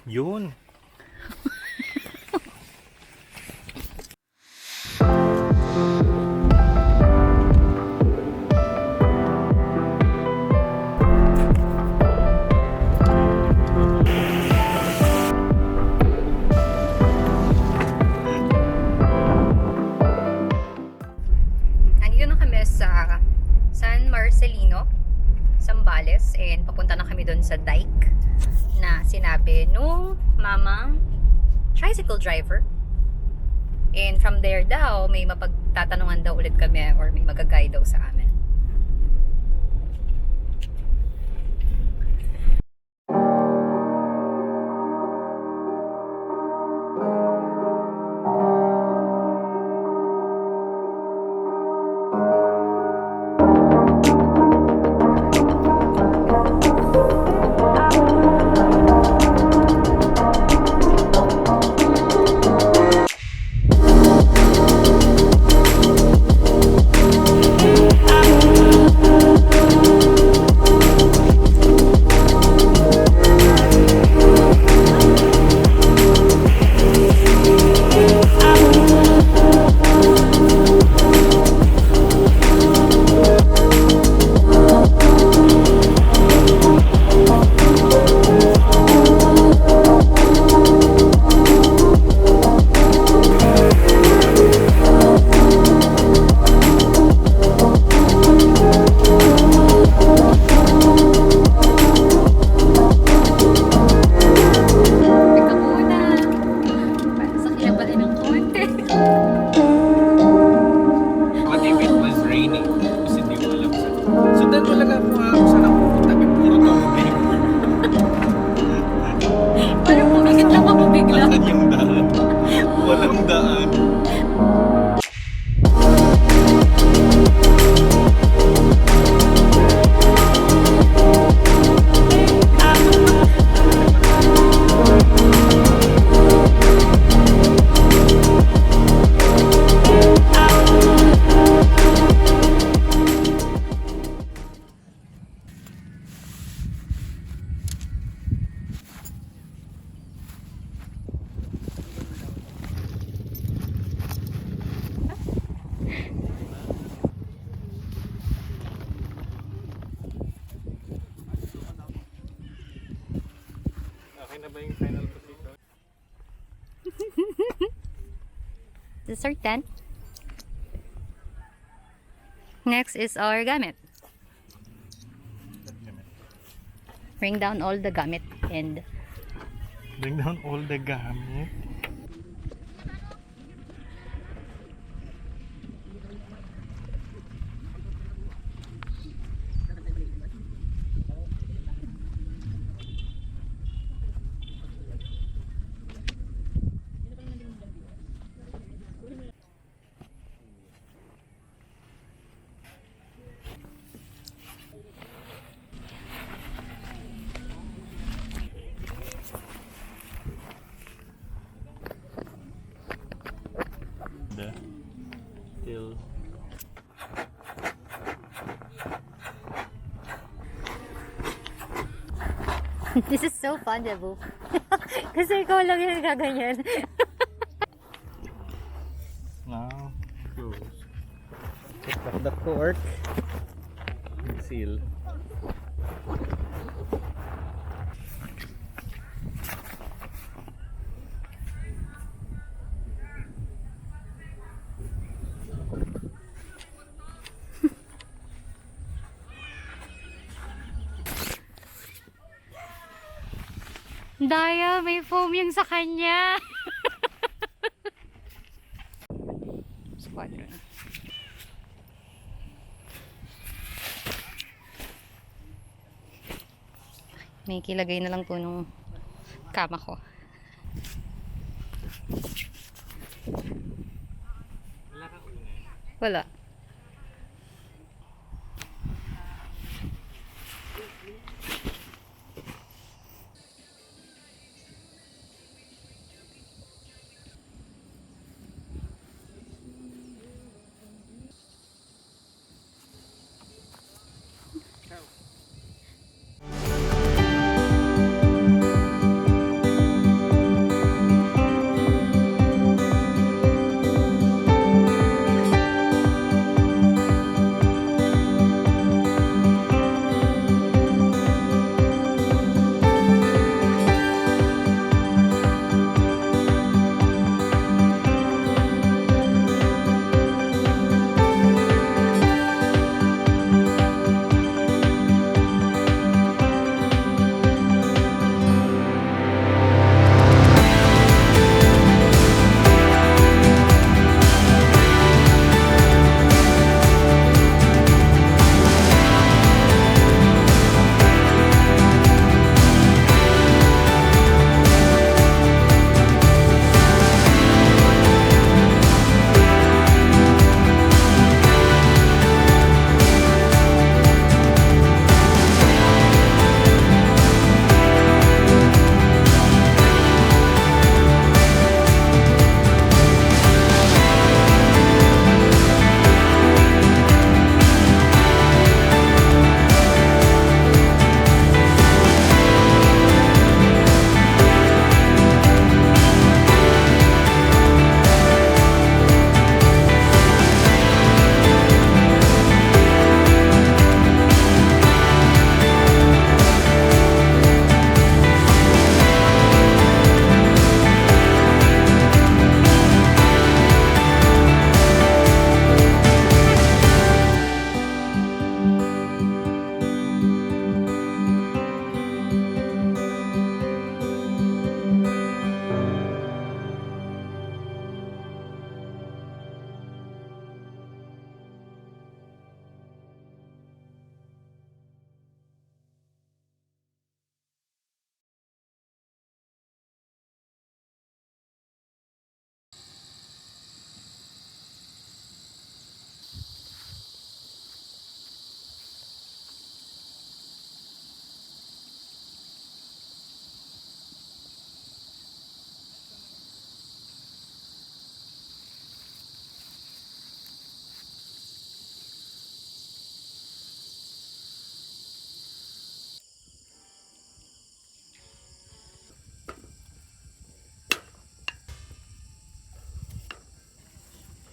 Yun. Nandito na kami sa San Marcelino, Zambales, and papunta na kami doon sa dike na sinabi nung mamang tricycle driver. And from there daw, may mapagtatanungan daw ulit kami or may magagay daw sa amin. Okay na ba yung final position? This is our tent. Next is our gamit. Bring down all the gamit and Bring down all the gamit. Till this is so fun, Debu. Kasi ikaw lang yung gaganyan. now close. Check out the cork and seal. Daya, may foam yung sa kanya. Squadron. May kilagay na lang po nung kama ko. Wala.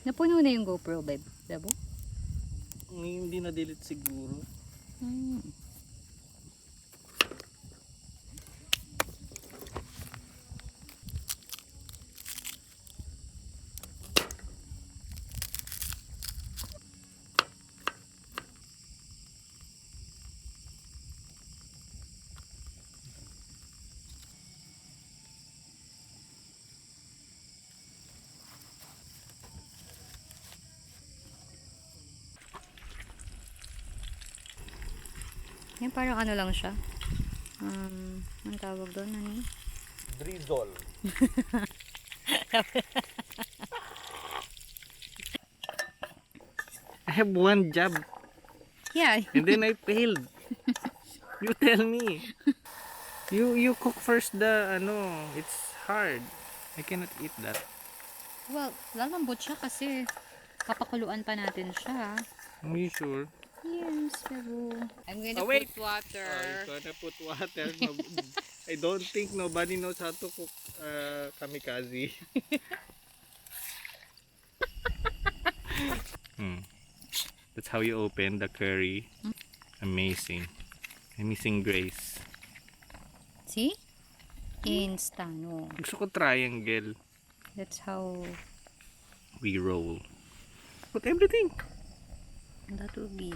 Napuno na yung GoPro, babe. Labo? Hindi na-delete siguro. Hmm. Yan, parang ano lang siya. Ang tawag doon, ano yun? Drizzle. I have one job Yeah. and then I failed. You tell me. You cook first the ano, it's hard. I cannot eat that. Well, lalambot siya kasi papakuluan pa natin siya. Are you sure? Yes, pero I'm gonna wait. put water. Oh, you're gonna put water. No, I don't think nobody knows how to cook kamikaze. That's how you open the curry. Amazing. Amazing grace. See? Instano. Gusto ko triangle. That's how We roll. Put everything. that would be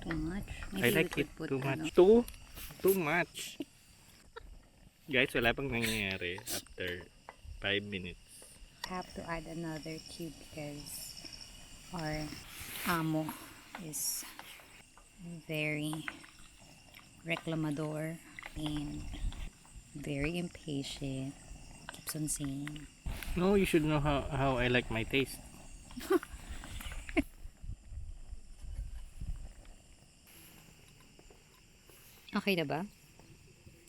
too much. I like we it could put, too ano. much. Too much. Guys, wala pang nangyayari after 5 minutes. Have to add another cube because our amo is very reclamador and very impatient. Keeps on saying, No, you should know how I like my taste. okay na ba?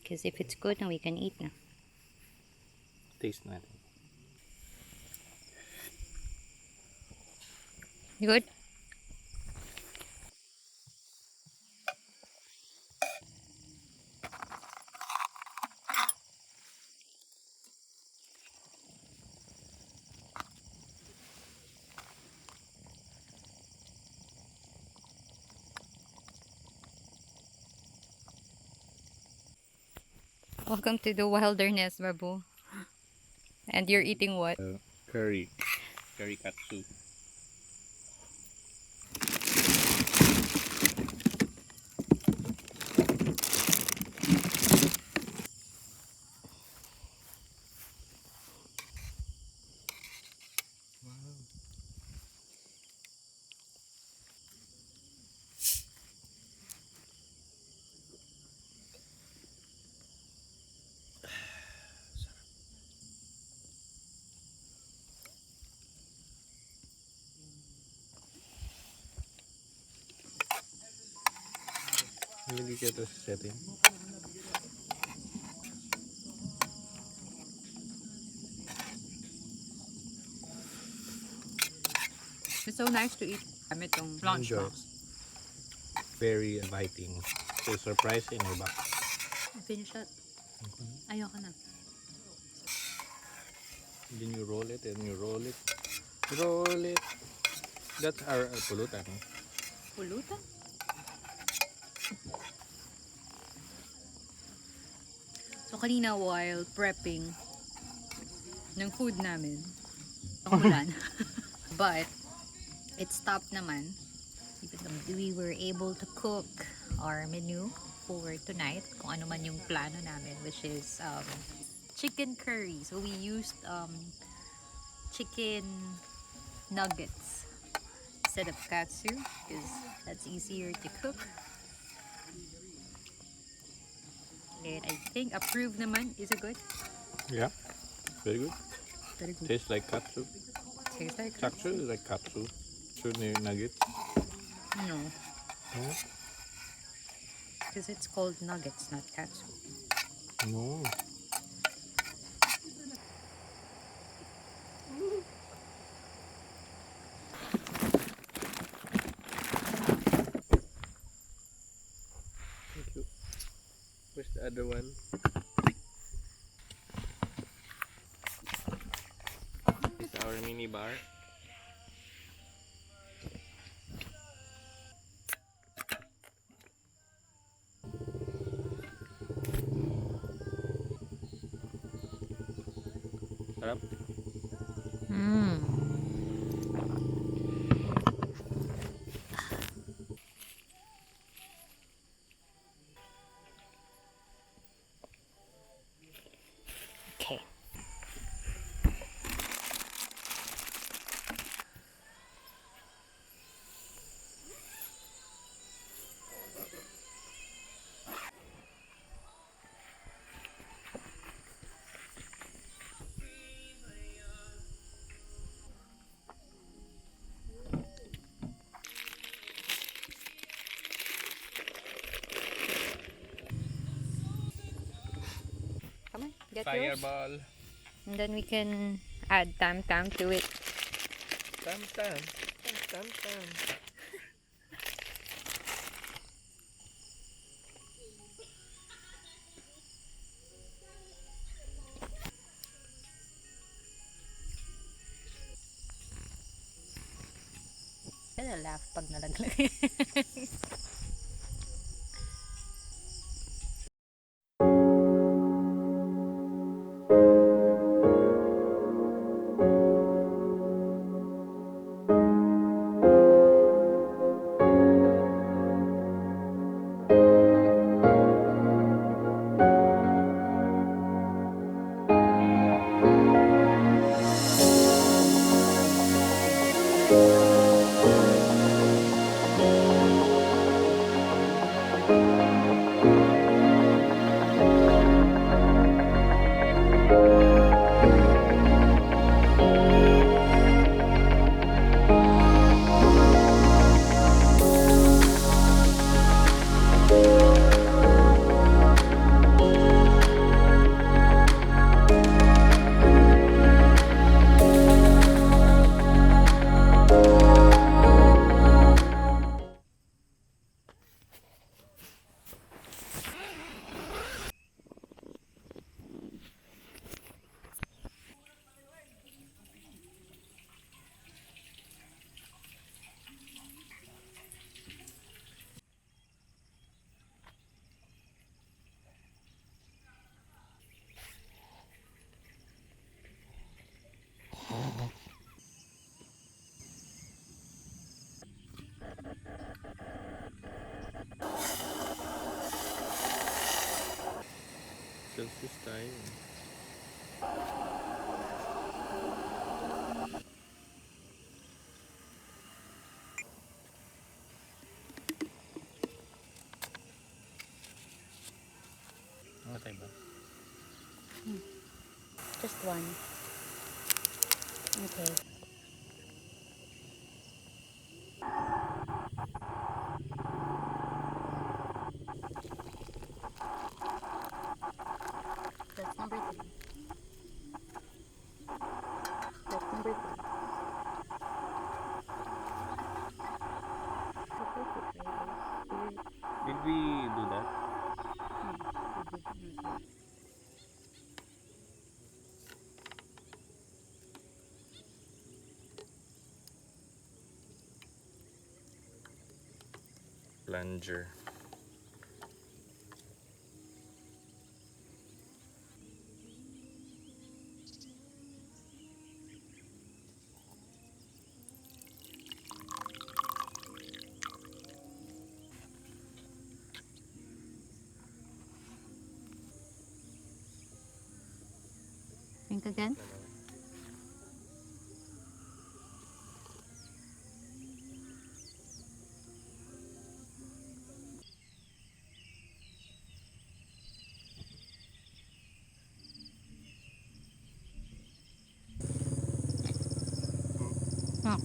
Because if it's good, then we can eat na. Taste natin. Good? Welcome to the wilderness, Babu. And you're eating what? Curry katsu. Lagi ka ito sa setting. It's so nice to eat. Itong lunch Enjoy. box. Very inviting. So surprise in your box. Finish it. Ayoko na. Then you roll it and you roll it. Roll it. That's our pulutan. Pulutan? So kanina while prepping ng food namin, nakulan. But it stopped naman. We were able to cook our menu for tonight, kung ano man yung plano namin, which is chicken curry. So we used chicken nuggets instead of katsu because that's easier to cook. And I think approved naman. Is it good? Yeah. Very good. Very good. Tastes like katsu. Tastes like Katsu is like katsu. Nuggets. no, No. because it's called nuggets, not katsu. No. Thank you. Where's the other one? It's our mini bar. Sarap. Mm. Okay. Come on, get yours. Fireball. And then we can add tam-tam to it. Tam tam. Tam tam. Kaya laugh pag nalaglag. Selfish tayo. Matay ba? Just one. Okay. That's number 3. That's number 3. Did we do that? Plunger. Think again? Oh.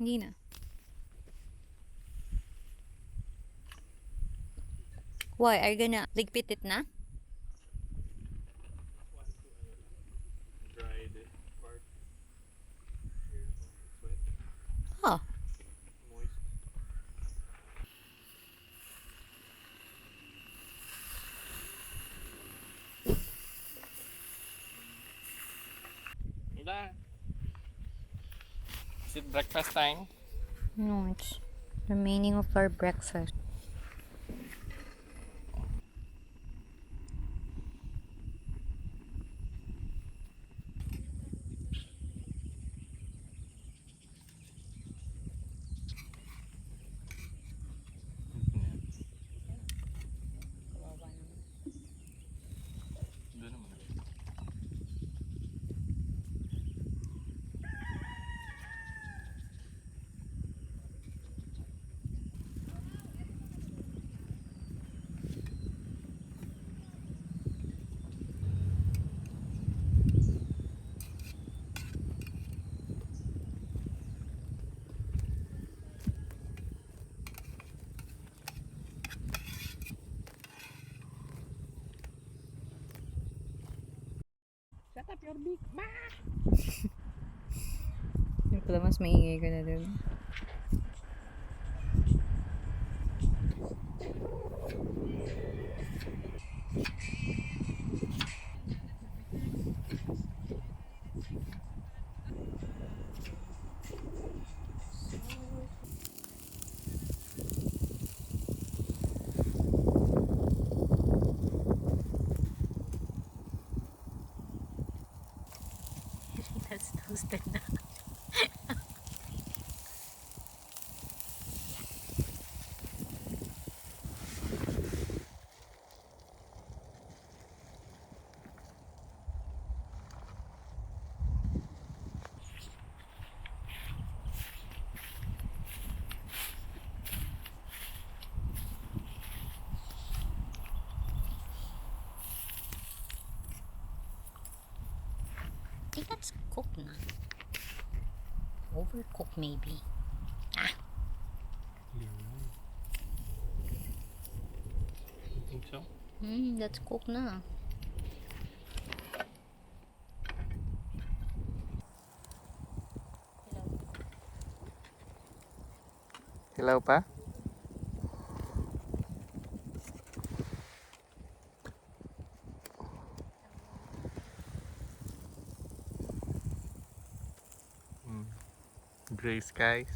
Hindi na. Why? Are you gonna ligpit it na? Dry the part. Oh. Moist. Ida. Is it breakfast time? No, it's the meaning of our breakfast. Doon naman. Shut up your beak. Yung pala mas maingay ka na dun. That's toasted na. I think that's cooked na. Overcooked maybe. You think so? That's cooked na. Hilaw pa? Gray skies.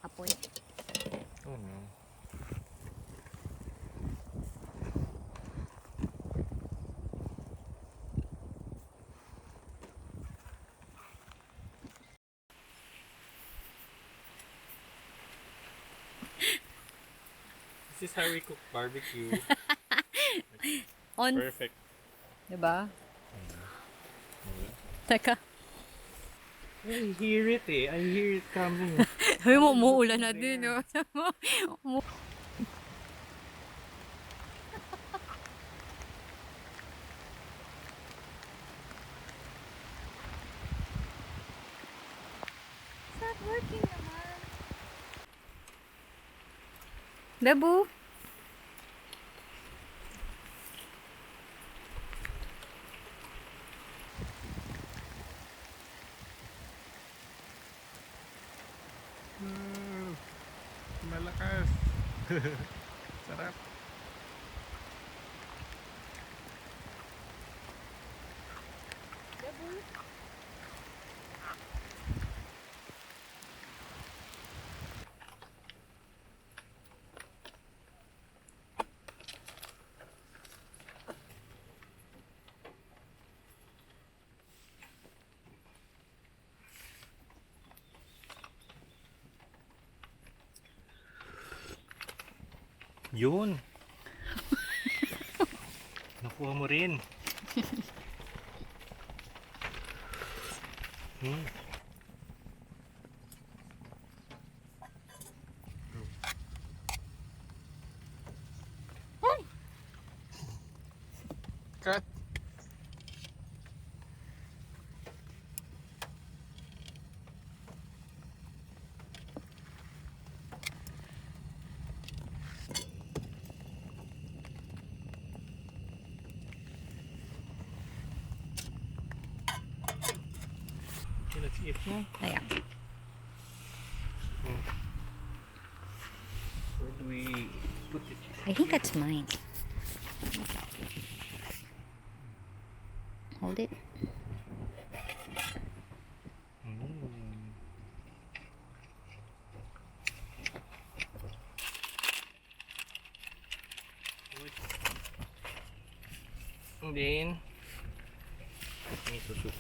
Apoy. Oh no. This is how we cook barbecue. On. Perfect. Diba? Teka. I hear it eh. I hear it coming. Sabi mo, umuulan na din. Oh. It's not working naman. Debu? Malakas. Sarap. Yun. Nakuha mo rin. Cut. Maliit na. Ayan. Where do we put it? I think that's mine. Hold it. And then miso soup.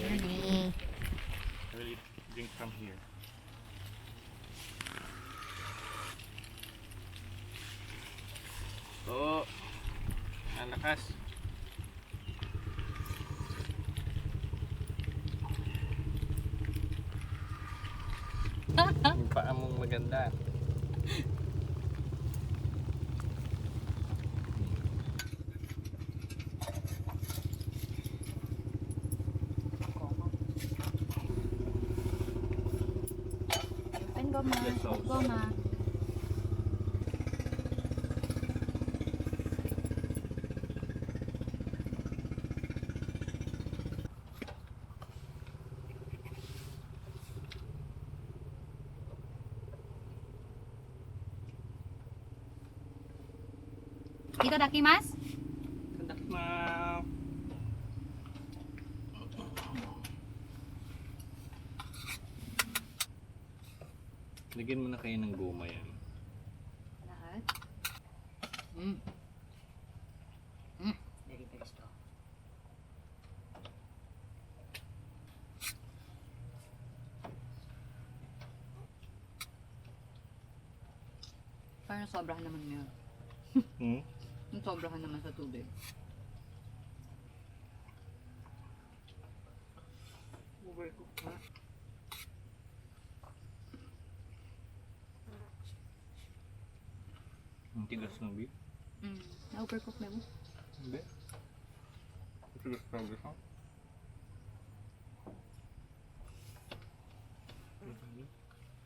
Honey. Really drink from here. Oh, ang lakas. Yung paa mong maganda. Open go, ma. The sauce. Go, ma. Itadakimasu. Tadakimasu. Lagyan mo na kayo ng goma yan. Lahat? Very taste. Parang sobrahan naman yun. Sobrahan naman sa tubig. Overcook na. Ang tigas ng beef. Na-overcook na mo? Hindi. Ang tigas ng beef, ha?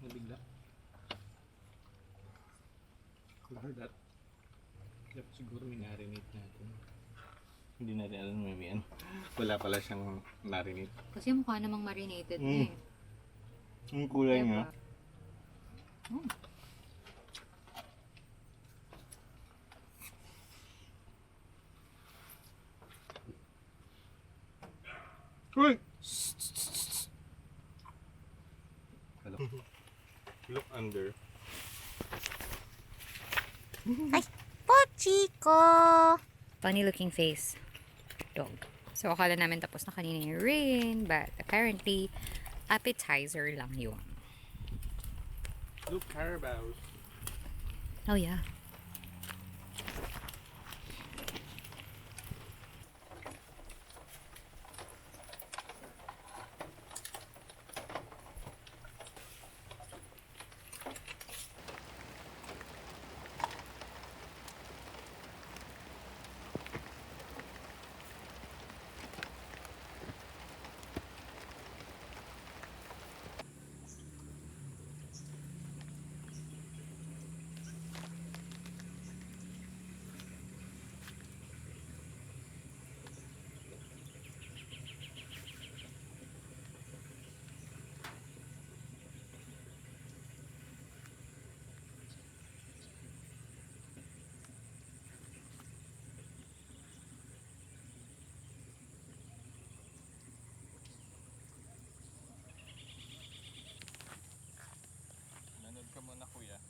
Nabigla. That. Dapat siguro minarinate natin. Hindi natin alam may yan. Wala pala siyang marinate. Kasi mukha namang marinated na eh. Ang kulay Diba? nga. Uy! Hello. Look under. Ay! Pochiko! Funny looking face. Dog. So, akala namin tapos na kanina yung rain, but apparently, appetizer lang yun. Look, carabaos. Oh, yeah. Nanood ka muna, kuya.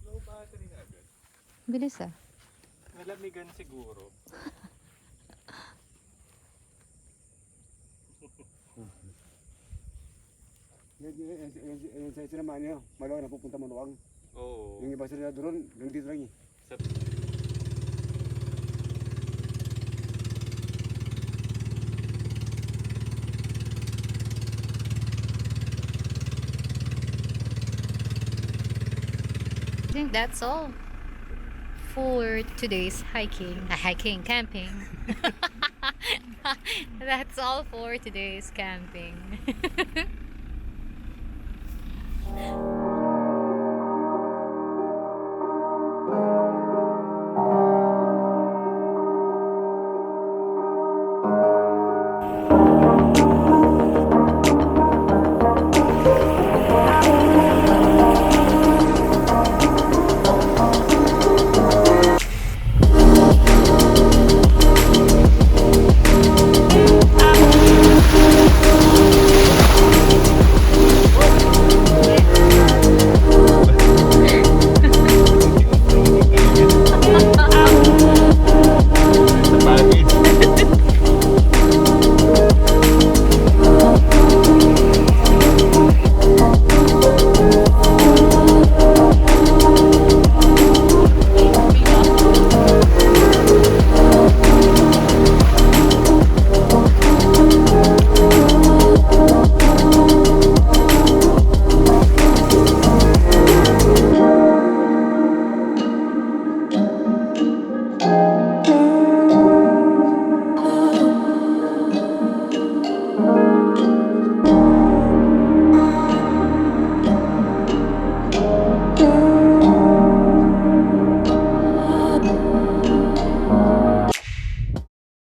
Low battery na agad. Bilis ah. Nalamigan siguro. Yung sa naman niya, malawa na pupunta Manuang. Oo. Yung iba sila doon, lang dito lang eh. Sa I think that's all for today's camping. That's all for today's camping.